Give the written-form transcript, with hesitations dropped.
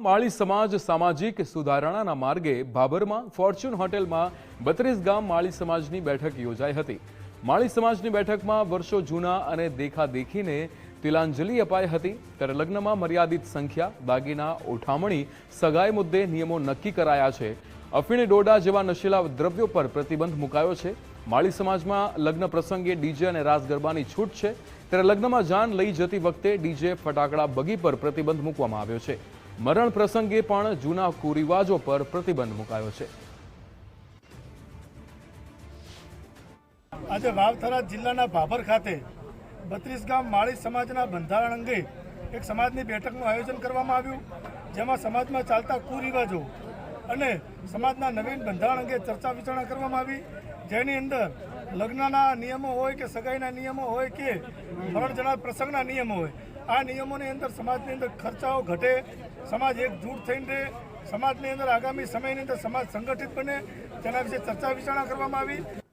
माळी समाज सामाजिक सुधारणाના માર્ગે ભાભરમાં ફોર્ચ્યુન હોટેલમાં 32 ગામ માળી સમાજની બેઠક યોજાઈ હતી। માળી સમાજની બેઠકમાં વર્ષો જૂના અને દેખાદેખીને તિલાંજલિ અપાઈ હતી। ત્યારે લગ્નમાં મર્યાદિત સંખ્યા, દાગીના, ઉઠામણી, સગાઈ મુદ્દે નિયમો નક્કી કરાયા છે। અફીણ ડોડા જેવા નશીલા દ્રવ્યો પર પ્રતિબંધ મુકાયો છે। માળી સમાજમાં લગ્ન પ્રસંગે ડીજે અને રાસ ગરબાની છૂટ છે। ત્યારે લગ્નમાં જાન લઈ જતી વખતે ડીજે, ફટાકડા, બગી પર પ્રતિબંધ મૂકવામાં આવ્યો છે। મરણ પ્રસંગે પણ જૂના કુરિવાજો પર પ્રતિબંધ મુકાયો છે। આજે વાવથરા જિલ્લાના ભાભર ખાતે 32 ગામ માળી સમાજના બંધારણ અંગે એક સમાજની બેઠકનું આયોજન કરવામાં આવ્યું, જેમાં સમાજમાં ચાલતા કુરિવાજો અને સમાજના નવીન બંધારણ અંગે ચર્ચા વિચારણા કરવામાં આવી, જેની અંદર લગ્નના નિયમો હોય કે સગાઈના નિયમો હોય કે મરણ જનાર પ્રસંગના નિયમો હોય, આ નિયમોની અંદર સમાજની અંદર ખર્ચાઓ ઘટે, સમાજ એકજૂટ થઈને રહે, સમાજની અંદર આગામી સમયની અંદર સમાજ સંગઠિત બને, તેના વિશે ચર્ચા વિચારણા કરવામાં આવી।